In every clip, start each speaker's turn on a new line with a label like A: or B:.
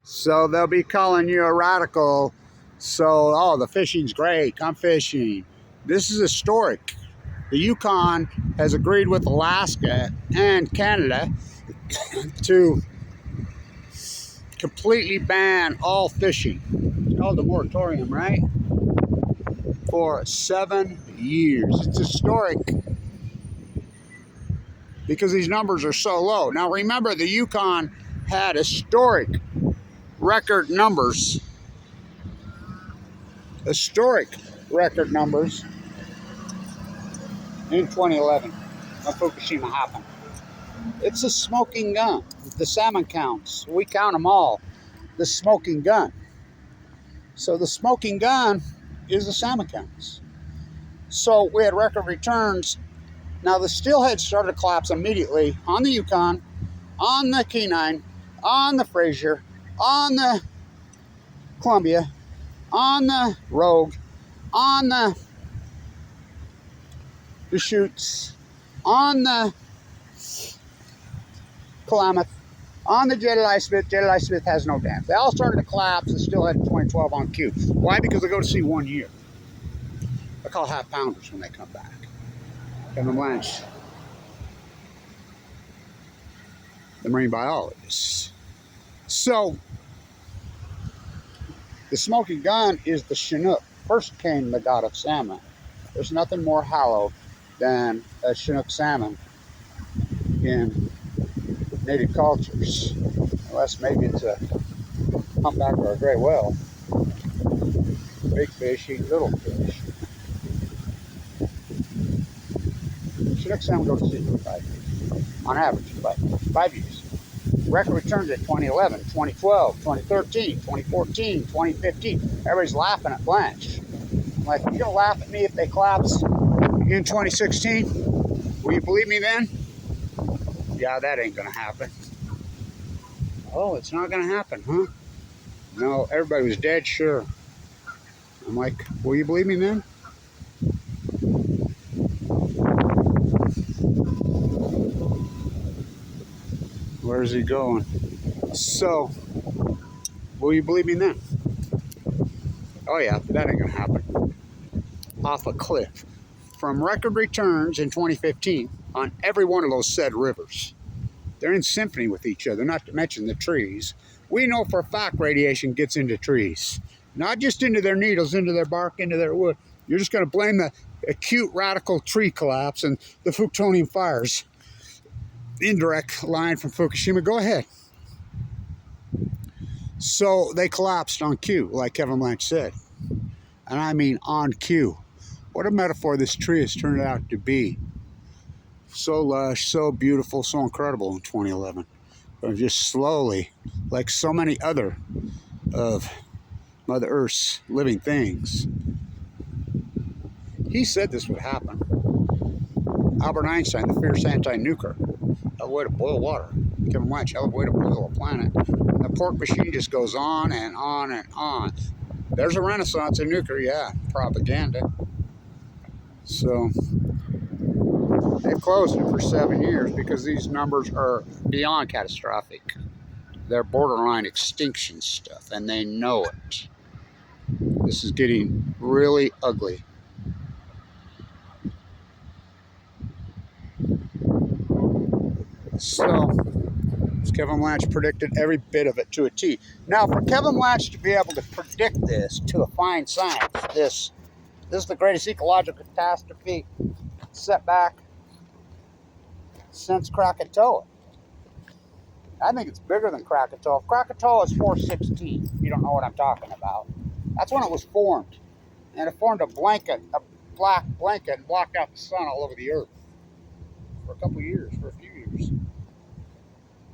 A: So they'll be calling you a radical. So, oh, the fishing's great. Come fishing. This is historic. The Yukon has agreed with Alaska and Canada to completely ban all fishing. It's called the moratorium, right? For 7 years. It's historic because these numbers are so low. Now remember, the Yukon had historic record numbers. Historic record numbers in 2011 when Fukushima happened. It's a smoking gun. The salmon counts. We count them all. The smoking gun. So the smoking gun is the salmon counts. So we had record returns. Now the steelhead started to collapse immediately on the Yukon, on the Kenai, on the Fraser, on the Columbia, on the Rogue, on the Deschutes, on the Klamath, on the Jedediah Smith. Jedediah Smith has no dams. They all started to collapse and still had 2012 on cue. Why? Because they go to sea 1 year. They call half pounders when they come back. Kevin Blanche, the marine biologist. So the smoking gun is the Chinook. First came the god of salmon. There's nothing more hallowed than a Chinook salmon in native cultures. Unless maybe it's a humpback or a gray whale. Big fish eat little fish. Chinook salmon goes to sea for 5 years. On average, 5 years. Record returns at 2011, 2012, 2013, 2014, 2015. Everybody's laughing at Blanche. I'm like, you're gonna laugh at me if they collapse in 2016? Will you believe me then? Yeah, that ain't gonna happen. Oh, it's not gonna happen, huh? No, everybody was dead sure. I'm like, will you believe me then? Where's he going? So, will you believe me then? Oh yeah, that ain't gonna happen. Off a cliff. From record returns in 2015 on every one of those said rivers. They're in symphony with each other, not to mention the trees. We know for a fact radiation gets into trees. Not just into their needles, into their bark, into their wood. You're just gonna blame the acute radical tree collapse and the plutonium fires. Indirect line from Fukushima, go ahead. So they collapsed on cue, like Kevin Blanche said. And I mean on cue. What a metaphor this tree has turned out to be. So lush, so beautiful, so incredible in 2011. But just slowly, like so many other of Mother Earth's living things. He said this would happen. Albert Einstein, the fierce anti-nuker. Hell of a way to boil water. Kevin Blanche, hell of a way to boil a planet. The pork machine just goes on and on and on. There's a renaissance in nuclear, yeah, propaganda. So they've closed it for 7 years because these numbers are beyond catastrophic. They're borderline extinction stuff, and they know it. This is getting really ugly. So, as Kevin Blanche predicted every bit of it to a T. Now, for Kevin Blanche to be able to predict this to a fine science, this is the greatest ecological catastrophe setback since Krakatoa. I think it's bigger than Krakatoa. Krakatoa is 416, if you don't know what I'm talking about. That's when it was formed. And it formed a blanket, a black blanket, and blocked out the sun all over the earth. For a couple years, for a few years.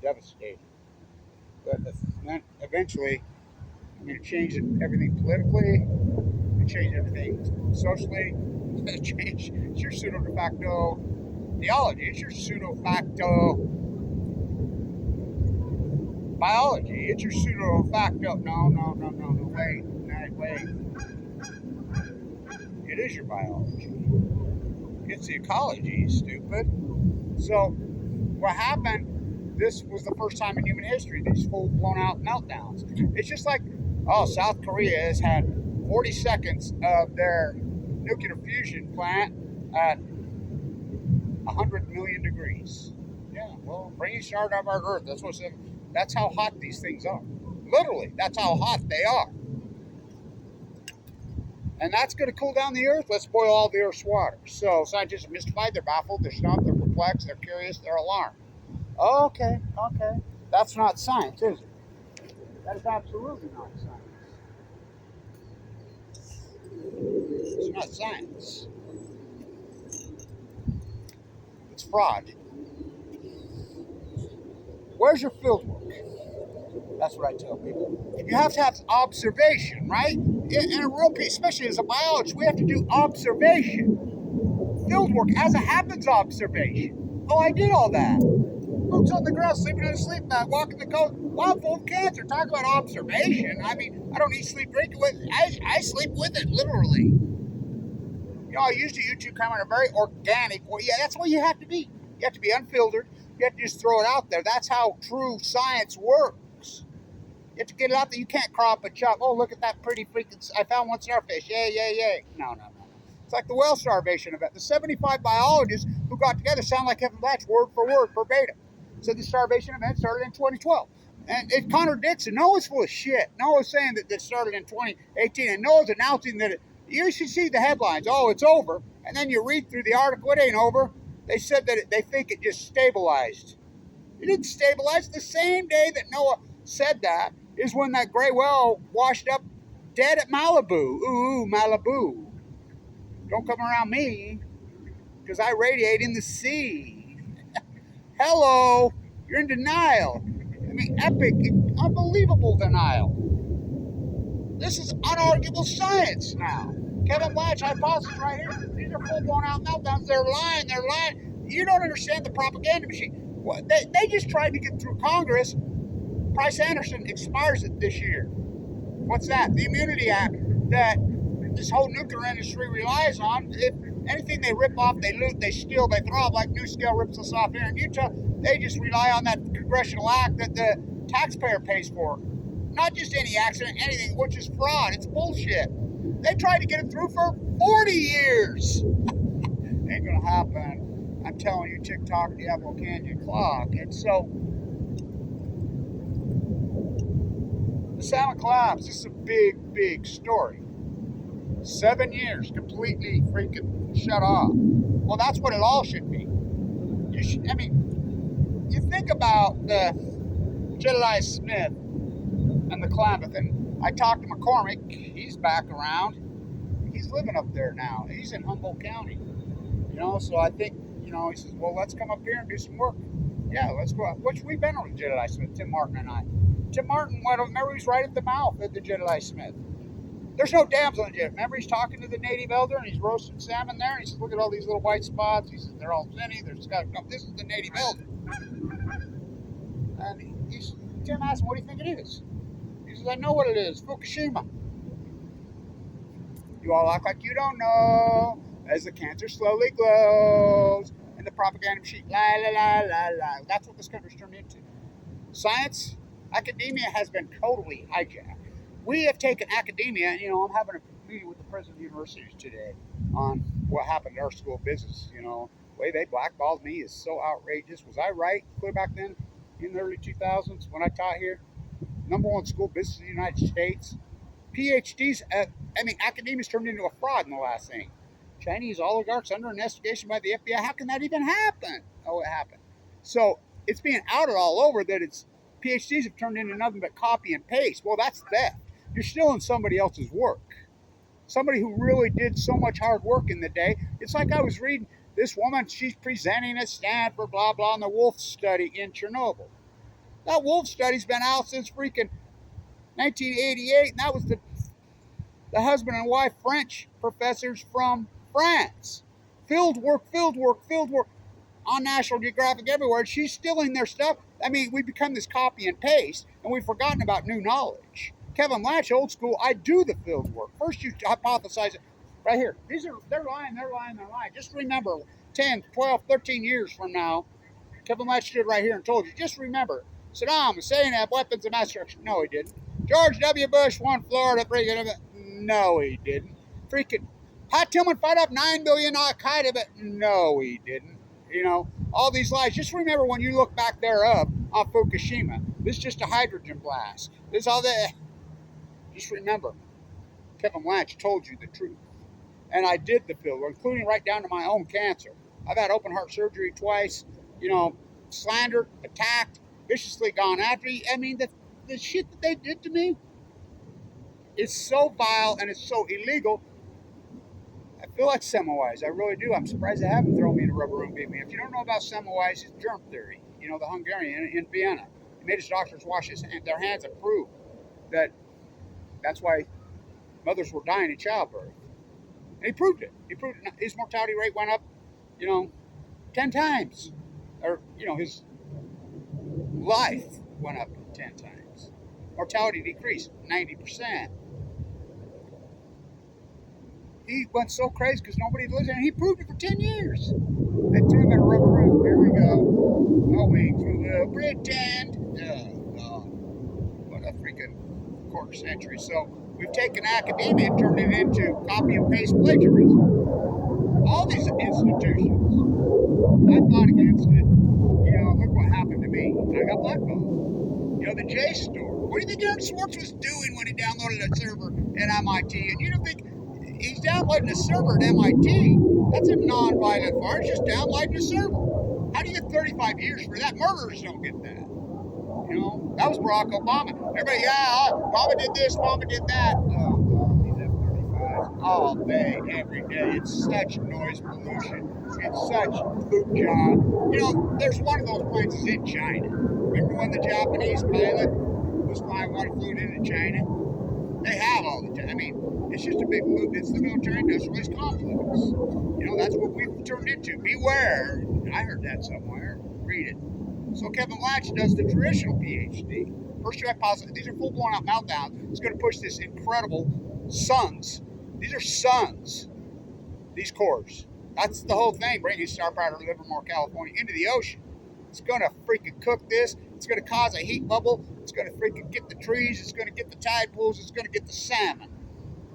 A: Devastating. But then eventually, it changed everything politically, it changed everything socially, it changed your pseudo de facto theology, it's your pseudo facto biology, it's your pseudo facto, no, wait. It is your biology. It's the ecology, stupid. So, what happened this was the first time in human history these full blown out meltdowns. It's just like, oh, South Korea has had 40 seconds of their nuclear fusion plant at 100 million degrees. Yeah, well, bringing start of our Earth. That's how hot these things are. Literally, that's how hot they are. And that's going to cool down the Earth. Let's boil all the Earth's water. So scientists are mystified, they're baffled, they're stumped, they're perplexed, they're curious, they're alarmed. Okay. That's not science, is it? That is absolutely not science. It's not science. It's fraud. Where's your field work? That's what I tell people. You have to have observation, right? In a real piece, especially as a biologist, we have to do observation. Field work, as it happens, observation. Oh, I did all that. Boots on the ground, sleeping in a sleep mat, walking the coast, while full of cancer. Talk about observation. I mean, I don't eat, sleep, drink with it. I sleep with it, literally. You know, I used a YouTube camera in a very organic way. Yeah, that's what you have to be. You have to be unfiltered. You have to just throw it out there. That's how true science works. You have to get it out there. You can't crop and chop. Oh, look at that pretty freaking... I found one starfish. Yay. No. It's like the whale starvation event. The 75 biologists who got together sound like Kevin Blatch, word for word, verbatim. So the starvation event started in 2012. And it contradicts it. NOAA's full of shit. NOAA's saying that this started in 2018. And NOAA's announcing that you should see the headlines. Oh, it's over. And then you read through the article. It ain't over. They said that they think it just stabilized. It didn't stabilize. The same day that NOAA said that is when that gray whale washed up dead at Malibu. Ooh, Malibu. Don't come around me, because I radiate in the sea. Hello, you're in denial. I mean, epic, unbelievable denial. This is unarguable science now. Kevin Blatch hypothesis right here. These are full blown out meltdowns. They're lying. You don't understand the propaganda machine. They just tried to get through Congress. Price Anderson expires it this year. What's that? The Immunity Act that this whole nuclear industry relies on. If anything they rip off, they loot, they steal, they throw up, like NuScale rips us off here in Utah. They just rely on that congressional act that the taxpayer pays for. Not just any accident, anything, which is fraud. It's bullshit. They tried to get it through for 40 years. Ain't gonna happen. I'm telling you, TikTok, the Apple Canyon clock. And so, the salmon collapse, this is a big story. 7 years completely freaking shut off. Well, that's what it all should be. You think about the Jedediah Smith and the Klamath, and I talked to McCormick. He's back around. He's living up there now. He's in Humboldt County. So I think, he says, well, let's come up here and do some work. Yeah, let's go out. Which we've been with Jedediah Smith, Tim Martin and I. Tim Martin, remember, he's right at the mouth of the Jedediah Smith. There's no dams on the Jedediah. Remember, he's talking to the native elder, and he's roasting salmon there, and he says, look at all these little white spots. He says, they're all thinny. This is the native elder. And Tim asked him, what do you think it is? He says, I know what it is, Fukushima. You all act like you don't know, as the cancer slowly glows, and the propaganda machine, la. That's what this country's turned into. Science, academia has been totally hijacked. We have taken academia, and I'm having a meeting with the president of the universities today on what happened to our school of business. The way they blackballed me is so outrageous. Was I right clear back then in the early 2000s when I taught here? #1 school of business in the United States. PhDs, academia's turned into a fraud in the last thing. Chinese oligarchs under investigation by the FBI. How can that even happen? Oh, it happened. So it's being outed all over that it's PhDs have turned into nothing but copy and paste. Well, that's theft. You're stealing somebody else's work. Somebody who really did so much hard work in the day. It's like I was reading this woman, she's presenting at Stanford, blah, blah, on the wolf study in Chernobyl. That wolf study's been out since freaking 1988, and that was the husband and wife French professors from France. Field work on National Geographic everywhere. She's stealing their stuff. We become this copy and paste, and we've forgotten about new knowledge. Kevin Blatch, old school, I do the field work. First you hypothesize it. Right here. They're lying. Just remember, 10, 12, 13 years from now, Kevin Latch stood right here and told you, just remember, Saddam Hussein had weapons of mass destruction. No, he didn't. George W. Bush won Florida. No, he didn't. Freaking Pat Tillman fight up 9 billion Al-Qaeda, but no, he didn't. You know, all these lies. Just remember when you look back there up on Fukushima, this is just a hydrogen blast. This is all that. Just remember, Kevin Latch told you the truth. And I did the field, including right down to my own cancer. I've had open heart surgery twice, you know, slandered, attacked, viciously gone after me. I mean, the shit that they did to me is so vile and it's so illegal. I feel like Semmelweis. I really do. I'm surprised they haven't thrown me in a rubber room and beat me. If you don't know about Semmelweis, it's germ theory. You know, the Hungarian in Vienna. He made his doctors wash their hands and prove that that's why mothers were dying in childbirth. And he proved it. He proved it. His mortality rate went up, 10 times. Or, his life went up 10 times. Mortality decreased 90%. He went so crazy because nobody listened, and he proved it for 10 years. They threw him in a rubber room. Here we go. Oh, we will pretend. Oh, what a freaking quarter century. So we've taken academia and turned it into copy and paste plagiarism. All these institutions. I fought against it. Look what happened to me. I got blackballed. The JSTOR. What do you think Aaron Swartz was doing when he downloaded a server at MIT? And you don't think he's downloading a server at MIT? That's a non-violent fire. It's just downloading a server. How do you get 35 years for that? Murderers don't get that. That was Barack Obama. Everybody, Obama did this, Obama did that. Oh, these F-35s all day, every day. It's such noise pollution. It's such poop job. There's one of those planes is in China. Remember when the Japanese pilot was flying water fluid into China? They have all the time. I mean, it's just a big loop. It's the military industrialist complex. That's what we've turned into. Beware. I heard that somewhere. Read it. So Kevin Latch does the traditional PhD. First year hypothesis. These are full blown out meltdowns. It's going to push this incredible suns. These are suns. These cores. That's the whole thing. Bringing star powder Livermore, California into the ocean. It's going to freaking cook this. It's going to cause a heat bubble. It's going to freaking get the trees. It's going to get the tide pools. It's going to get the salmon.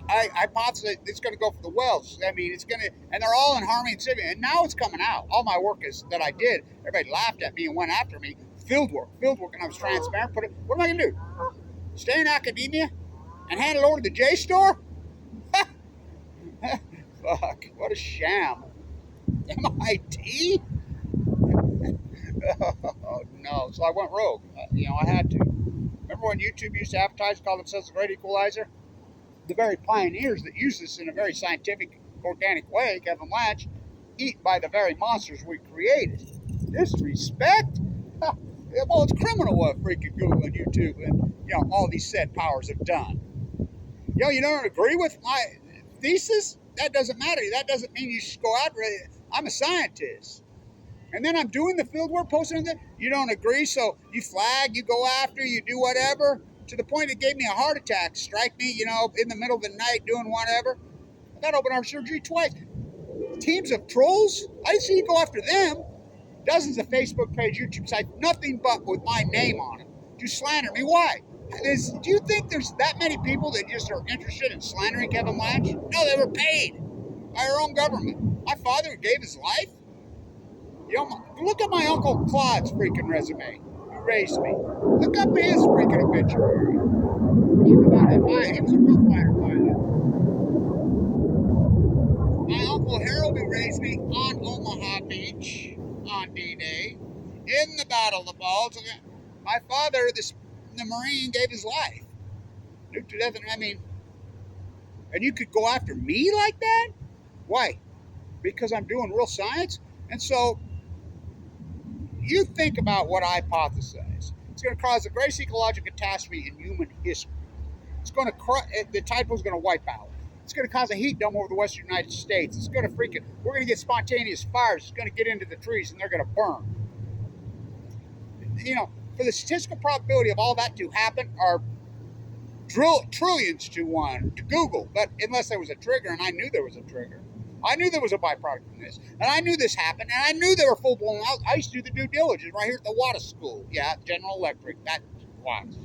A: I hypothesize it's going to go for the whales. I mean, it's going to, and they're all in harmony and symphony. And now it's coming out. All my work that I did, everybody laughed at me and went after me. Field work, and I was transparent. What am I going to do? Stay in academia and hand it over to the JSTOR? Fuck, what a sham. MIT? Oh, no. So I went rogue. I had to. Remember when YouTube used to advertise, call themselves the Great Equalizer? The very pioneers that use this in a very scientific, organic way, Kevin Latch, eat by the very monsters we created. Disrespect? Well, it's criminal what freaking Google and YouTube and, all these said powers have done. You don't agree with my thesis? That doesn't matter. That doesn't mean you should go after it. I'm a scientist. And then I'm doing the field work, posting on that. You don't agree, so you flag, you go after, you do whatever, to the point it gave me a heart attack. Strike me, in the middle of the night doing whatever. I got open heart surgery twice. Teams of trolls? I see you go after them. Dozens of Facebook page, YouTube sites, nothing but with my name on it. To slander me. Why? Do you think there's that many people that just are interested in slandering Kevin Latch? No, they were paid by our own government. My father gave his life. Look at my Uncle Claude's freaking resume. Who raised me. Look up his freaking obituary. Talk about it. He was a real fighter pilot. My Uncle Harold, who raised me on Omaha Beach on D-Day in the Battle of the Bulge. My father, the Marine, gave his life. Nuked to death. And you could go after me like that? Why? Because I'm doing real science? And so, you think about what I hypothesize. It's going to cause the greatest ecological catastrophe in human history. The tide pool's going to wipe out. It's going to cause a heat dome over the western United States. It's going to we're going to get spontaneous fires. It's going to get into the trees and they're going to burn. For the statistical probability of all that to happen are trillions to one to Google. But unless there was a trigger, and I knew there was a trigger. I knew there was a byproduct from this. And I knew this happened, and I knew they were full-blown out. I used to do the due diligence right here at the water school. Yeah, General Electric, that was.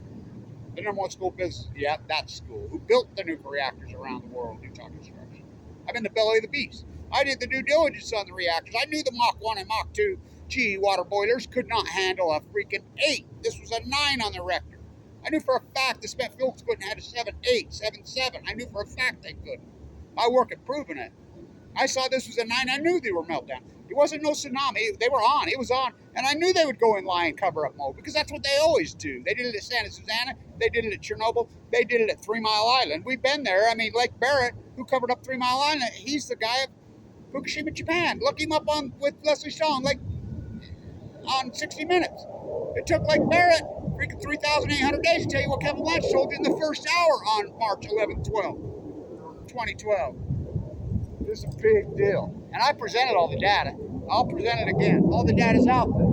A: The number one school business, yeah, that school. Who built the nuclear reactors around the world, Utah Construction. I'm in the belly of the beast. I did the due diligence on the reactors. I knew the Mach 1 and Mach 2 GE water boilers could not handle a freaking 8. This was a 9 on the Rector. I knew for a fact the spent fuel couldn't have a 7.8, 7.7. I knew for a fact they couldn't. My work had proven it. I saw this was a 9. I knew they were meltdown. It wasn't no tsunami. They were on. It was on. And I knew they would go in line cover-up mode because that's what they always do. They did it at Santa Susana. They did it at Chernobyl. They did it at 3 Mile Island. We've been there. I mean, Lake Barrett, who covered up 3 Mile Island, he's the guy at Fukushima, Japan. Look him up on with Leslie Shaw on 60 Minutes. It took Lake Barrett freaking 3,800 days to tell you what Kevin Blanch told you in the first hour on March 11th, 2012. This is a big deal. And I presented all the data. I'll present it again. All the data's out there. I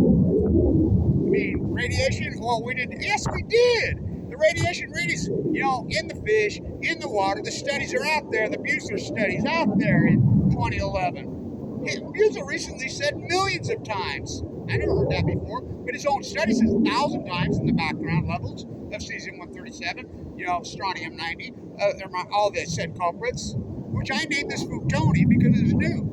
A: mean, radiation, well, we didn't. Yes, we did. The radiation readings, in the fish, in the water, the studies are out there. The Buser studies out there in 2011. Buser recently said millions of times. I never heard that before, but his own study says 1,000 times in the background levels of cesium-137, strontium 90, all the said culprits, which I named this Futoni because it's new.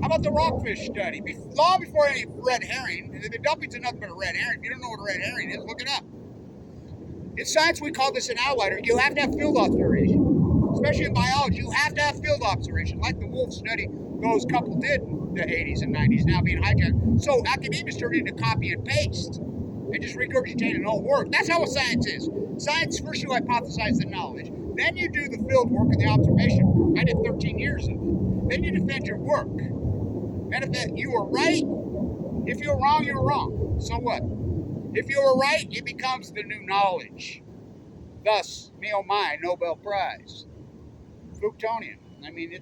A: How about the rockfish study? Long before any red herring, the dumping's are nothing but a red herring. If you don't know what a red herring is, look it up. In science, we call this an outlier. You have to have field observation. Especially in biology, you have to have field observation, like the wolf study those couple did in the 80s and 90s, now being hijacked. So academians turned into copy and paste and just regurgitating old work. That's how science is. Science, first you hypothesize the knowledge. Then you do the field work and the observation work. I did 13 years of it. Then you defend your work. And if you were right, if you were wrong, you were wrong. So what? If you were right, it becomes the new knowledge. Thus, me oh my, Nobel Prize. Fructonian. I mean,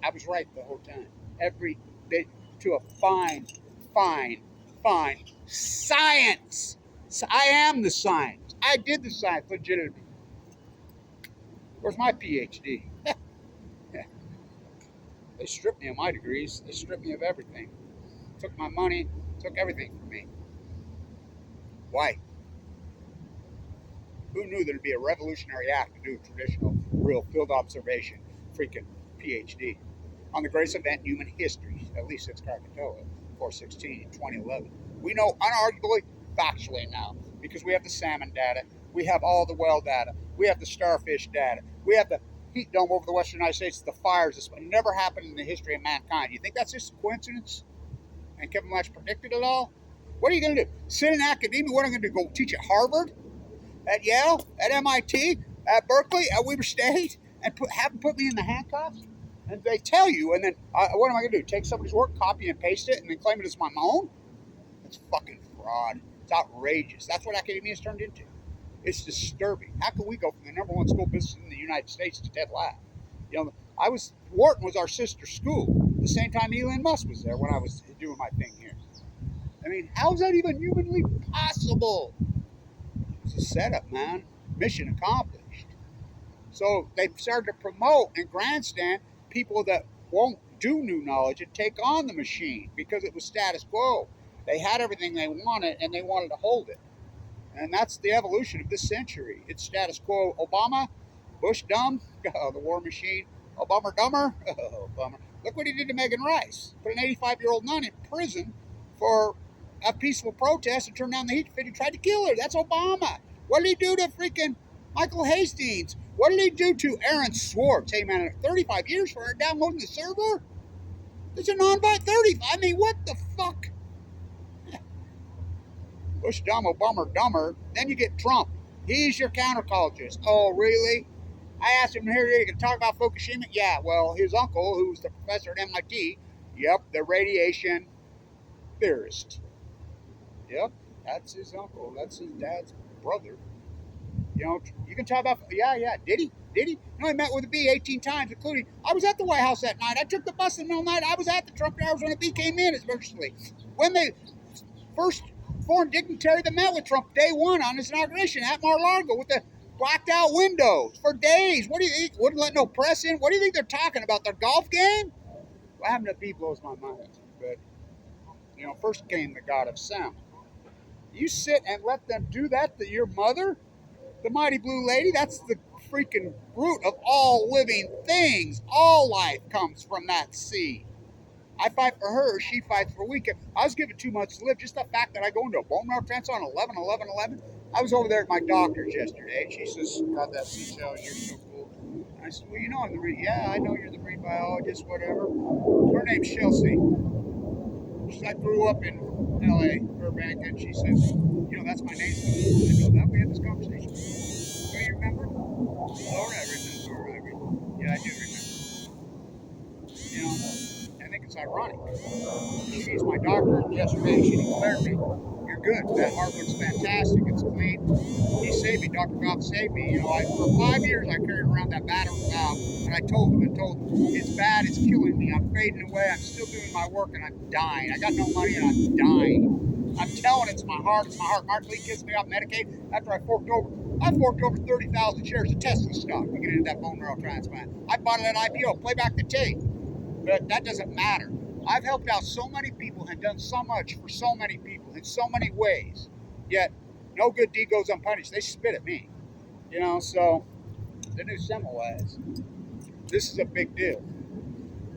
A: I was right the whole time. Every bit to a fine science. So I am the science. I did the science legitimately. Where's my PhD? They stripped me of my degrees. They stripped me of everything. Took my money, took everything from me. Why? Who knew there'd be a revolutionary act to do traditional, real field observation, freaking PhD, on the greatest event in human history, at least since Krakatoa, 416 in 2011. We know unarguably, factually now, because we have the salmon data, we have all the well data, we have the starfish data, we have the heat dome over the western United States, the fires. This never happened in the history of mankind. You think that's just a coincidence? And Kevin Blanch predicted it all? What are you going to do? Sit in academia? What am I going to do? Go teach at Harvard? At Yale? At MIT? At Berkeley? At Weber State? And have them put me in the handcuffs? And they tell you, and then what am I going to do? Take somebody's work, copy and paste it, and then claim it as my own? That's fucking fraud. It's outrageous. That's what academia has turned into. It's disturbing. How can we go from the number one school business in the United States to dead last? Wharton was our sister school. At the same time Elon Musk was there when I was doing my thing here. I mean, how is that even humanly possible? It's a setup, man. Mission accomplished. So they started to promote and grandstand people that won't do new knowledge and take on the machine because it was status quo. They had everything they wanted and they wanted to hold it. And that's the evolution of this century. It's status quo. Obama, Bush dumb, the war machine. Obama dumber, bummer. Look what he did to Megan Rice. Put an 85-year-old nun in prison for a peaceful protest and turned down the heat fit who tried to kill her. That's Obama. What did he do to freaking Michael Hastings? What did he do to Aaron Swartz? Hey man, 35 years for downloading the server? It's a non-byte 30. I mean, what the fuck? Bush dumb, Obama dumber. Then you get Trump. He's your counterculturist. Oh, really? I asked him here, you can talk about Fukushima? Yeah, well, his uncle, who's the professor at MIT, yep, the radiation theorist. Yep, that's his uncle. That's his dad's brother. You can talk about, yeah, did he? No, he met with the B 18 times, including, I was at the White House that night. I took the bus in the middle of the night. I was at the Trump Towers when the B came in, especially. When the first foreign dignitary that met with Trump day one on his inauguration at Mar-a-Lago with the Blacked out windows for days. What do you think? Wouldn't let no press in. What do you think they're talking about? Their golf game? What happened to B blows my mind. But, you know, first came the God of sound. You sit and let them do that to your mother? The mighty blue lady? That's the freaking root of all living things. All life comes from that sea. I fight for her, she fights for we. I was given 2 months to live. Just the fact that I go into a bone marrow transplant on 11/11/11. I was over there at my doctor's yesterday, and she says, "God, that C-cell, you're so cool." And I said, "Well, you know I'm the marine." "Yeah, I know you're the marine biologist, whatever." Her name's Chelsea. She said, "I grew up in L.A., Burbank," and she says, "You know, that's my name." I know that. We had this conversation. Do you remember? All right, I remember. Yeah, I do remember. You know, I think it's ironic. She's my doctor yesterday. She declared me, "You're good. That heart looks fantastic. It's clean. He saved me. Dr. Goff saved me." You know, for 5 years I carried around that battered valve, and I told him, "It's bad. It's killing me. I'm fading away. I'm still doing my work, and I'm dying. I got no money, and I'm dying. I'm telling it's my heart. It's my heart. Mark Lee kids me off Medicaid after I forked over 30,000 shares of Tesla stock to get into that bone marrow transplant. I bought it at IPO. Play back the tape. But that doesn't matter. I've helped out so many people and done so much for so many people in so many ways. Yet, no good deed goes unpunished. They spit at me. You know, so the new Semmelweis, this is a big deal.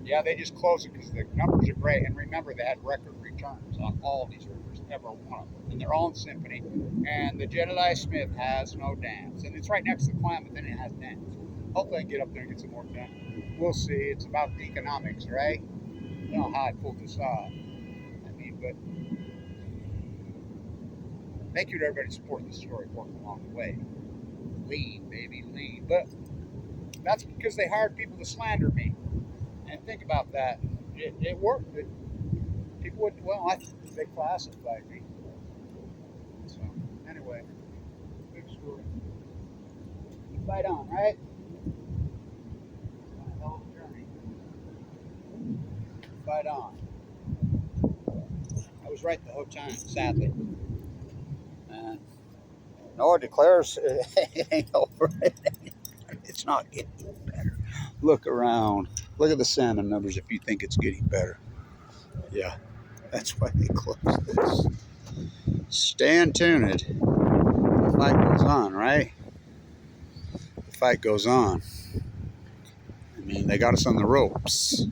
A: Yeah, they just closed it because the numbers are great. And remember, they had record returns on all these rivers, every one of them. And they're all in symphony. And the Jedediah Smith has no dams. And it's right next to the Klamath, and it has dams. Hopefully I can get up there and get some more done. We'll see. It's about the economics, right? You know how I pulled this off. I mean, but thank you to everybody supporting the story, working along the way. Lean, baby, lean. But that's because they hired people to slander me. And think about that. It worked. People would, well, they classified me. So, anyway, big story. Fight on, right? It's a hell of a journey. Fight on. I was right the whole time, sadly. Noah declares it ain't over. It's not getting better. Look around. Look at the salmon numbers if you think it's getting better. Yeah, that's why they closed this. Stay tuned. The fight goes on, right? The fight goes on. I mean, they got us on the ropes.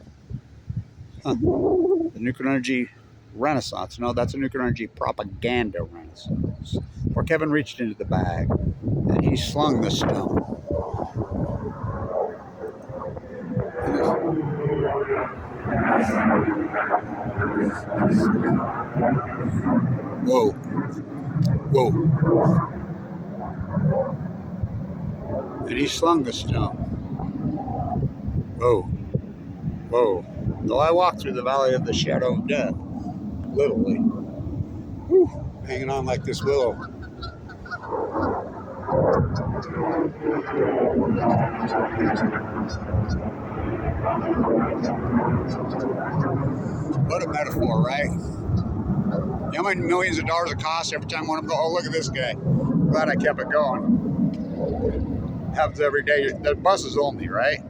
A: Huh. The nuclear energy renaissance. No, that's a nuclear energy propaganda renaissance. Where Kevin reached into the bag and he slung the stone. Whoa. Whoa. And he slung the stone. Whoa. Whoa. Though I walked through the valley of the shadow of death, literally. Whew. Hanging on like this willow. What a metaphor, right? You know how many millions of dollars it costs every time one of them go, "Oh, look at this guy." Glad I kept it going. Happens every day. The bus is only, right?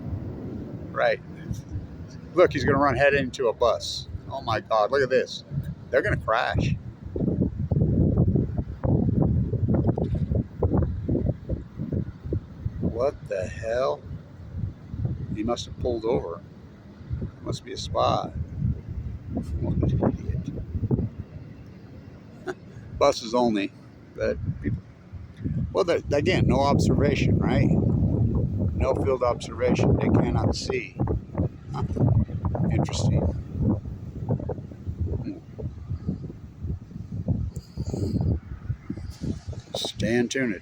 A: Right. Look, he's going to run head into a bus. Oh my God, look at this. They're going to crash. What the hell? He must have pulled over. Must be a spot. What an idiot. Buses only. But people, well, again, no observation, right? No field observation. They cannot see. Huh. Interesting. Stay tuned.